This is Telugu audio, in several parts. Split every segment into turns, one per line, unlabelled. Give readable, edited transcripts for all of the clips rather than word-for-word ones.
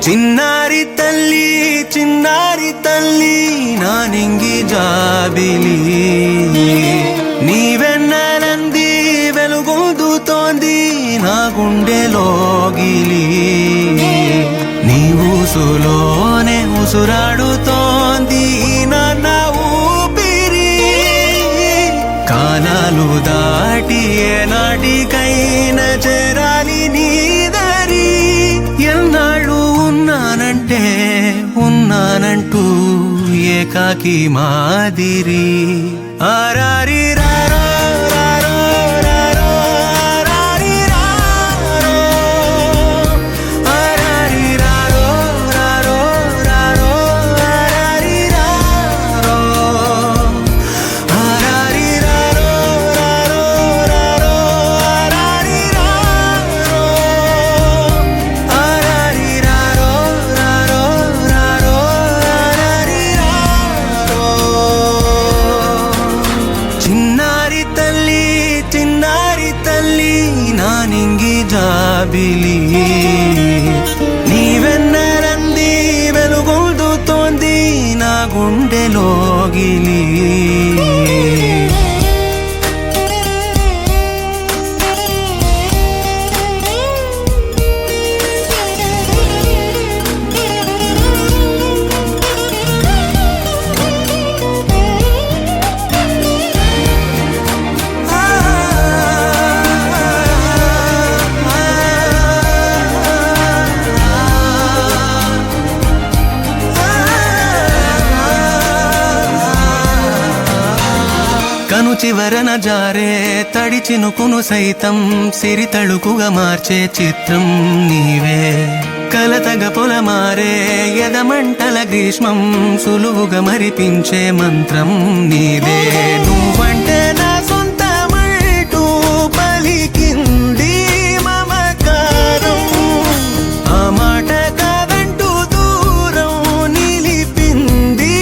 చిన్నారి తల్లి నానింగి జాబిలి నీవెన్నెలంది వెలుగొందుతోంది నా గుండెలోగిలి నీ ఊసులోనే ఉసురాడుతోంది నాన్న ఊపిరి కాలాలు దాటి ఏనాటికైనా చేరాలి నీ దారి ఎన్నాళ్ళు ఉన్నానంటూ ఏకాకి మాదిరి ఆరారి రారో రారో రారో ఆరారి రారో ఆరారి రారో రారో రారో ఆరారి రారో ఆరారి రారో రారో రారో ఆరారి రారో ఆరారి రారో రారో రారో ఆరారి రారో చిన్నారి తల్లి నానింగి జాబిలి నీవెన్నెలంది వెలుగొందుతోంది నా గుండెలోగిలి కను చివరన జారే తడి చినుకును సైతం సిరి తళుకుగా మార్చే చిత్రం నీవే కలతగ పొలమారే ఎదమంటల గ్రీష్మం సులువుగా మరిపించే మంత్రం నీదే నువ్వంటే నా సొంతమంటూ పలికింది మమకారం ఆ మాట కాదంటూ దూరం నిలిపింది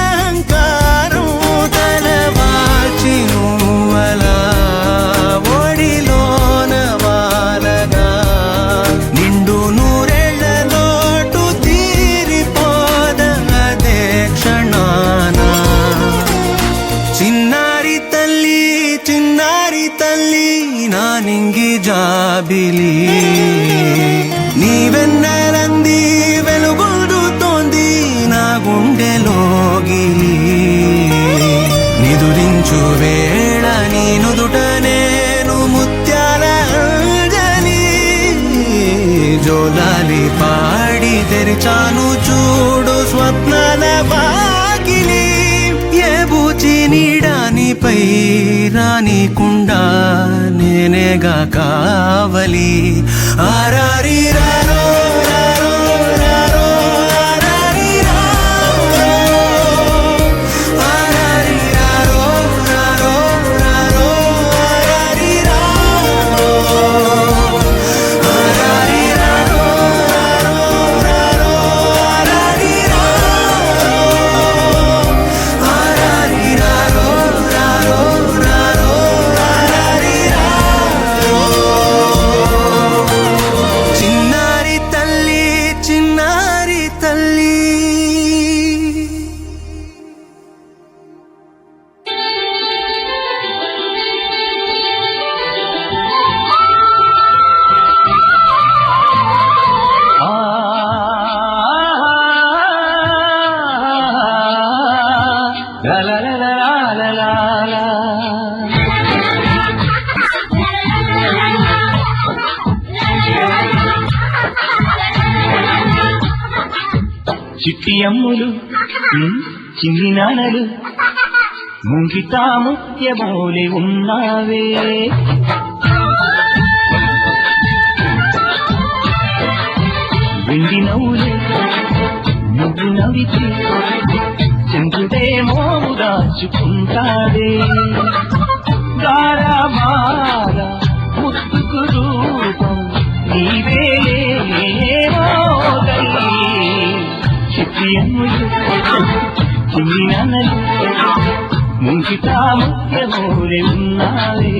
అహంకారం తలవాల్చి నువ్వలా ఒడిలోన వాలగా నిండు నూరేళ్ల లోటు తీరిపోద అదే క్షణాన చిన్నారి తల్లి నానింగి జాబిలి నీవెన్నెలంది వెలుగొందుతోంది నా గుండెలోగిలి నిదురించు వేళ నీ నుదుట నేను ముత్యాల అంజలి జోలాలి పాడి తెరిచాను చూడు స్వప్నాల వాకిలి ఏ బూచి నీడానిపై రానికుండా నేనేగా కావలి ఆరారి రారో రారో రారో ఆరారి రారో ఆరారి రారో రారో రారో ఆరారి రారో ఆరారి రారో రారో రారో ఆరారి రారో ఆరారి రారో రారో రారో ఆరారి రారో చిన్నారి తల్లి
చిట్టి అమ్ములు చిన్ని నానలు ముంగితా ముత్యమోలే ఉన్నావే వెండి నవ్వులే నువ్వు నవ్వితే చెందుడే మోము దాచుకుంటాడే గారమాల ముత్తుకు రూపం నీవే చిట్టి అమ్ములు చిన్ని నానలు ముంగితా ముత్యమోలే ఉన్నావే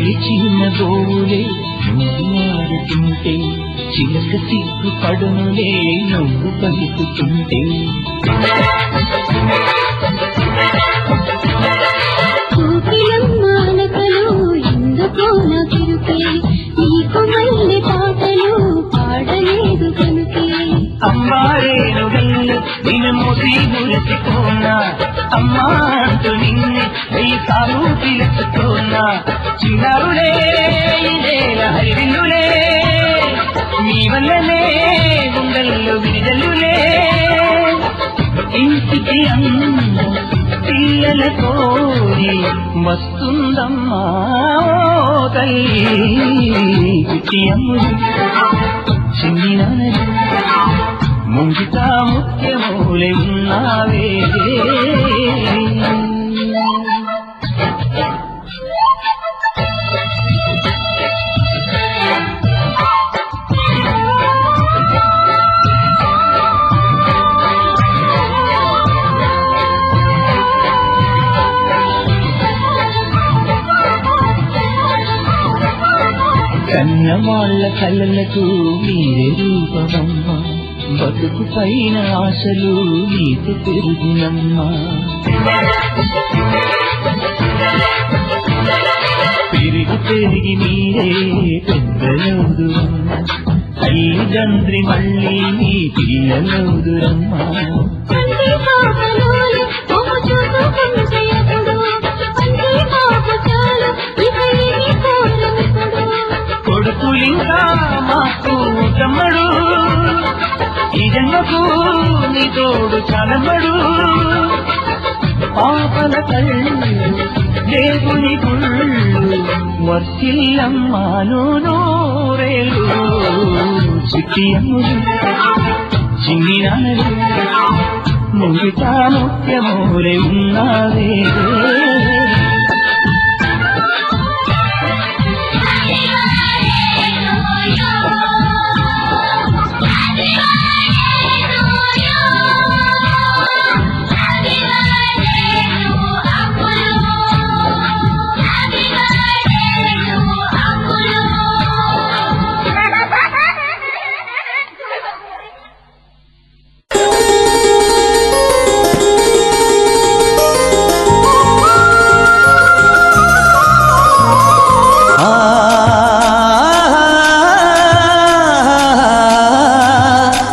నెమలి చిన్న గోవులే నువ్వు ఆడుతుంటే చిలక సిగ్గు పడునులే నువ్వు పలుకుతుంటే
కోకిలమ్మాలకలు ఎందుకో నాకిరుకే నీకు మళ్ళీ పాటలు పాడలేదు కనుకే
అమ్మారేను వెళ్ళి నిన్ను మోసి మురసిపోనా అమ్మా అంటూ నిన్ను వెయ్యిసార్లు పిలుచుకోనా చిన్నారులే ఇదేల హరివిల్లులే మీ వల్లనే గుండెల్లో విడిదల్లులే ఇంటికి అన్న పిల్లల కోరి వస్తుందమ్మా ఓ తల్లి పిచ్చి అమ్ములు చిన్ని నాన్నలు ముంగిట ముఖ్యమూలే ఉన్నావే కన్నవాళ్ల కళ్ళకు మీరే రూపమమ్మా బతుకు పైన ఆశలు నీకు పెరుగునమ్మా పెరిగి పెరిగి మీరే పెద్దలవుదురమ్మా తల్లిదండ్రి మళ్ళీ మీ పిల్లలవుదురమ్మా కొడుకులింకా మాకు తమ్ముడు ఈ జన్మకు నీ తోడు చాలమ్మడు పాపల కళ్ళు దేవుని గుళ్ళు వర్తిల్లమ్మాను నూరేళ్ళు చిట్టి అమ్ములు చిన్ని నాన్నలు ముంగిట ముఖ్యమూలే ఉన్నావే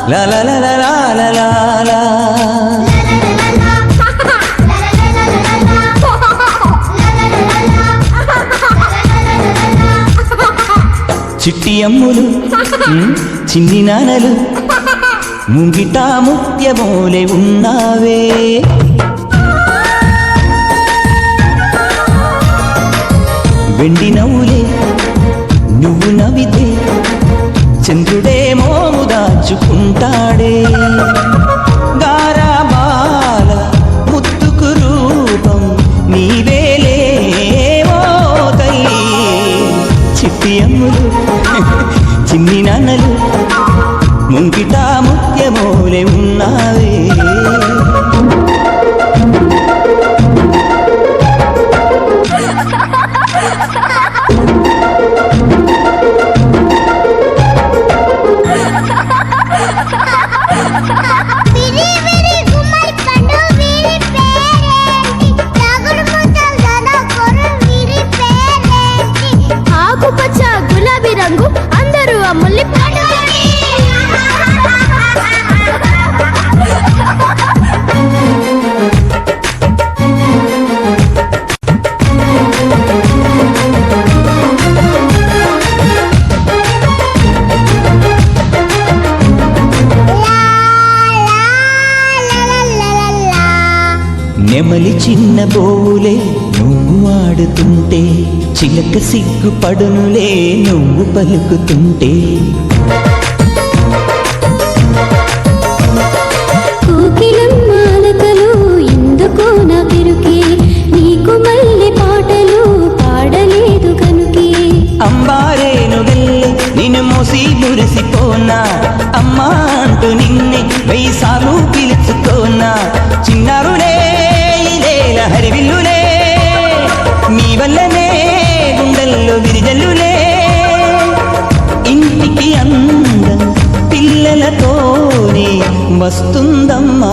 La la la la la la la la. చిట్టి అమ్ములు చిన్ని నాన్నలు ముంగిట ముత్యమూలే ఉన్నావే వెండి నవ్వులే నువ్వు నవ్వితే చంద్రుడే మోము దాచుకుంటాడే గారాబాల ముత్తుకు రూపం నీవేలే ఓ తల్లి చిట్టి అమ్ములు చిన్ని నాన్నలు ముంగిట ముత్యమూలే ఉన్నావే
గులాబీ రంగు అందరూ అమ్ముల్ని
నెమలి చిన్న బోవులే నువ్వు ఆడుతుంటే చిలక సిగ్గు పడునులే నువ్వు పలుకుతుంటే
కోకిలమ్మాలకలు ఎందుకో నాకిరుకే నీకు మళ్ళీ పాటలు పాడలేదు కనుకే
అంబారేను వెళ్ళి నిన్ను మోసి మురిసిపోనా అమ్మా అంటూ నిన్నే వెయ్యిసార్లు పిలుచుకోనా చిన్నారులే ఇదేల హరివిల్లులే మీ వల్లనే గుండెల్లో వస్తుందమ్మా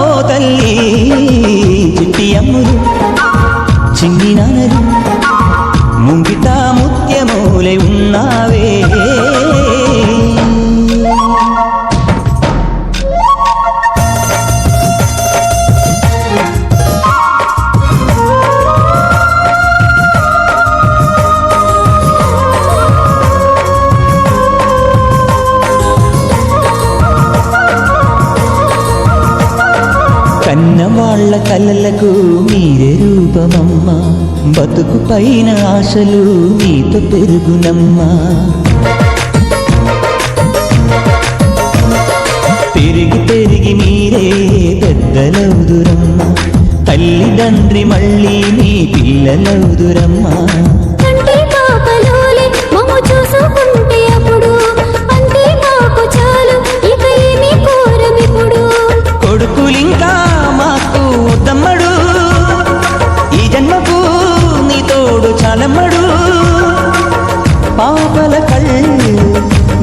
ఓ తల్లి చిట్టి అమ్ములు చిన్ని నానలు ముంగిట ముత్యమూలై ఉన్నావే కన్నవాళ్ల కలలకు మీరే రూపమమ్మా బతుకు పైన ఆశలు మీతో పెరుగునమ్మా పెరిగి పెరిగి మీరే పెద్దలవుదురమ్మా తల్లిదండ్రి మళ్ళీ మీ పిల్లలవుదురమ్మా
కంటి పాపలోలే మమ్ము చూసుకుంటే అప్పుడు అంతే మాకు చాలు ఇక ఏమీ కోరమిప్పుడు
కొడుకులింకా మాకు తమ్మడు ఈ జన్మకు నీ తోడు చాలమ్మడు పాపల కళ్ళు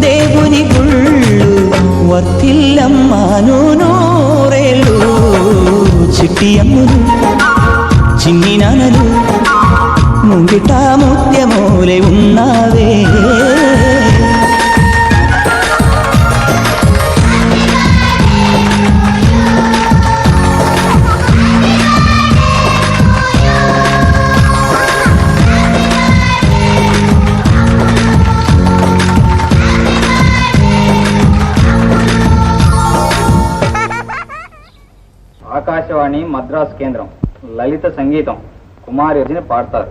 దేవుని గుళ్ళు వర్తిల్లమ్మాను నూరేళ్ళు చిట్టి అమ్ములు చిన్ని నానలు ముంగిట ముత్యమూలై ఉన్నావే
ఆకాశవాణి మద్రాసు కేంద్రం లలిత సంగీతం కుమారి రజని పాడతారు.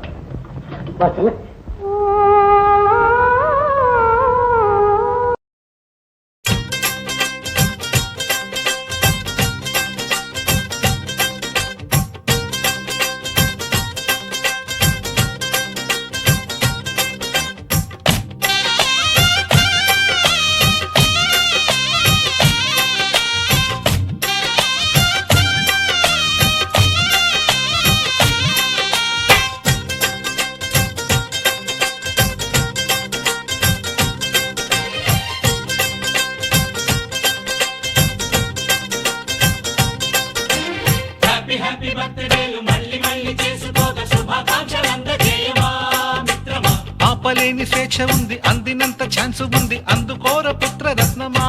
ఆపలేని స్వేచ్ఛ ఉంది అందినంత ఛాన్స్ ఉంది అందుకోర పుత్ర రత్నమా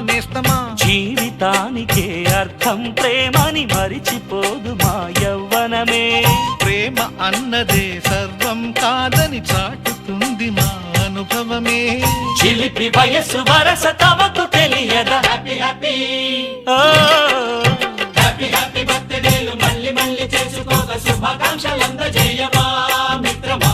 నేస్తమా
జీవితానికే అర్థం ప్రేమని మరిచిపోదు మా యవ్వనమే
ప్రేమ అన్నదే సర్వం కాదని చాటుతుంది మా అనుభవమే
చిలిపి వయసు వరస తమకు తెలియదా హ్యాపీ హ్యాపీ హ్యాపీ హ్యాపీ బర్త్డేలు మళ్ళీ మళ్ళీ చేసుకోక శుభాకాంక్షలందజేయమా మిత్రమా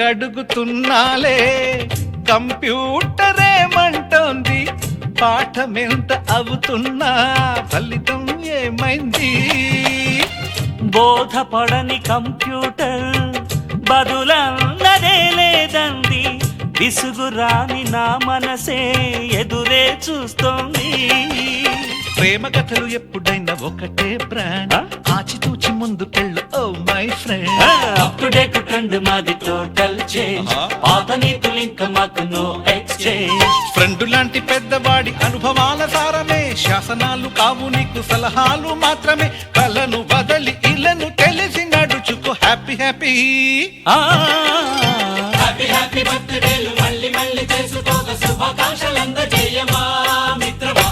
తెలియకడుగుతున్నాలే కంప్యూటరేమంటోంది పాఠమెంత అవుతున్నా ఫలితం ఏమైంది
బోధపడని కంప్యూటర్ బదులన్నదే లేదంది విసుగురాని నా మనసే ఎదురే చూస్తోంది
ప్రేమ కథలు ఎప్పుడైనా ఒకటే బ్రాండ్ ఆచితూచి ముందుకెళ్ళు oh my friend
up to date trend మాది టోటల్ చేంజ్ పాత నీతులు ఇంకా మాకు నో ఎక్స్చేంజ్
ఫ్రెండ్ లాంటి పెద్దవాడి అనుభవాల సారమే శాసనాలు కావు నీకు సలహాలు మాత్రమే కలను వదలి ఇలను తెలిసి నడుచుకో హ్యాపీ హ్యాపీ
హ్యాపీ హ్యాపీ బర్త్డేలు మళ్ళీ మళ్ళీ చేసుకోక శుభాకాంక్షలందజేయమా మిత్రమా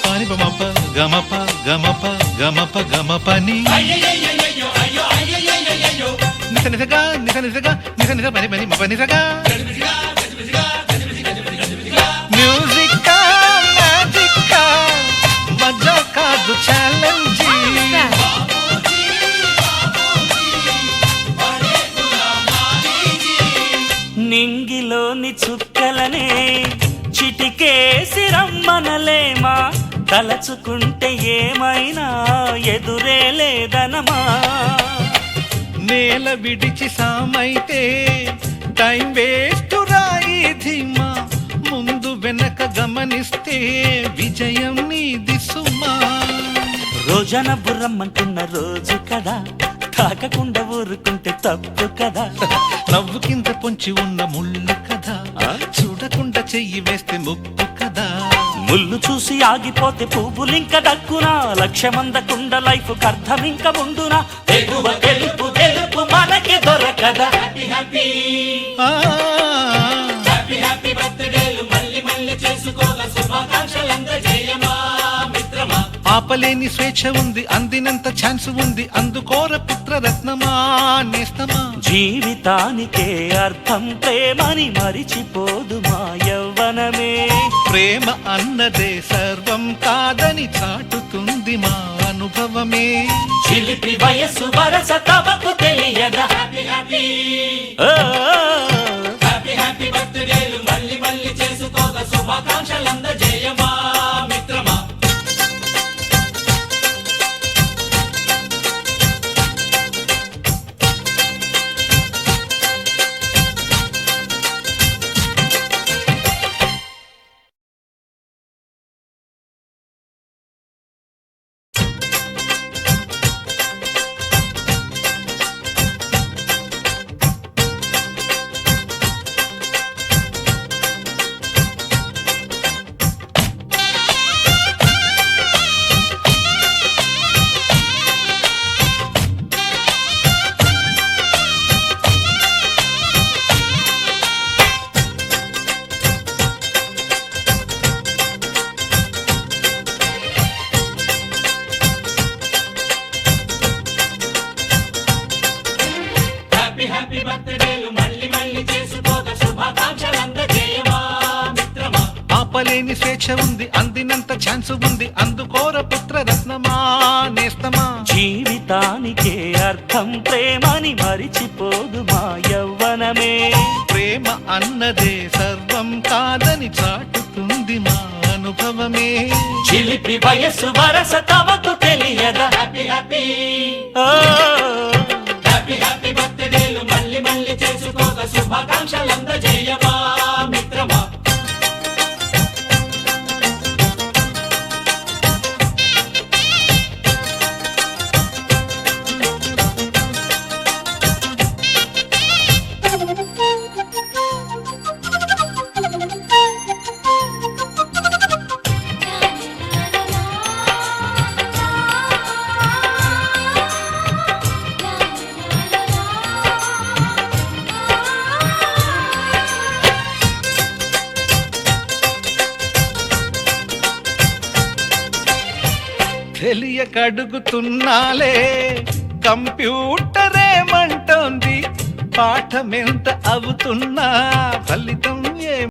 పాని బమప గమప గమప గమప గమపని నిస నిసగా నిస నిసగా నిస నిస పని పని మప నిసగా మ్యూజిక్ మ్యాజిక్ మజా కాదు ఛాలెంజ్
నింగిలోని చుక్కలనే చిటికేసి రమ్మనలేమా తలచుకుంటే ఏమైనా ఎదురే లేదనమా
నేల విడిచి సామైతే టైం వేస్ట్ రాయి ధీమా ముందు వెనక గమనిస్తే విజయం నీది సుమా
రోజన బుర్రమ్మంటున్న రోజు కదా తాకకుండా ఊరుకుంటే తప్పు కదా
నవ్వు కింద పొంచి ఉన్న ముళ్ళు కదా చూడకుండా చెయ్యి వేస్తే ముప్పు కదా
ముళ్ళు చూసి ఆగిపోతే పువ్వులింక దక్కునా లక్ష్యమందకుండా లైఫ్ అర్థం ఇంక ముందునా తెగువ తెలుపు తెలుపు మనకి దొరకదా హ్యాపీ
ఆ,
హ్యాపీ హ్యాపీ బర్త్డేలు మళ్ళీ మళ్ళీ చేసుకోగా శుభాకాంక్షలు అందజేయమా మిత్రమా
ఆపలేని స్వేచ్ఛ ఉంది అందినంత ఛాన్స్ ఉంది అందుకోర పుత్రరత్నమా నేస్తమా
జీవితానికే అర్థం ప్రేమని మరిచిపోదు మా యవ్వనమే
ప్రేమ అన్నదే సర్వం కాదని చాటుతుంది మా అనుభవమే
చిలిపి వయస్సు వరస తమకు తెలియదా హ్యాపీ హ్యాపీ హ్యాపీ హ్యాపీ బర్త్డేలు మళ్ళీ మళ్ళీ చేసుకోగా శుభాకాంక్షలు అందజేయమా మిత్రమా హ్యాపీ బర్త్డేలు మళ్ళీ మళ్ళీ చేసుకోగా శుభాకాంక్షలు అందజేయమా మిత్రమా
ఆపలేని స్వేచ్ఛ ఉంది అందినంత ఛాన్స్ ఉంది అందుకోర పుత్రరత్నమా నేస్తమా
జీవితానికే అర్థం ప్రేమని మరిచిపోదు మా యవ్వనమే
ప్రేమ అన్నదే సర్వం కాదని చాటుతుంది మా అనుభవమే
చిలిపి వయస్సు వరస తమకు తెలియదా హ్యాపీ హ్యాపీ హ్యాపీ హ్యాపీ బర్త్డేలు మళ్ళీ మళ్ళీ చేసుకోగా శుభాకాంక్షలు అందజేయమా మిత్రమా
తెలియకడుగుతున్నాలే కంప్యూటరేమంటోంది పాఠమెంత అవుతున్నా ఫలితం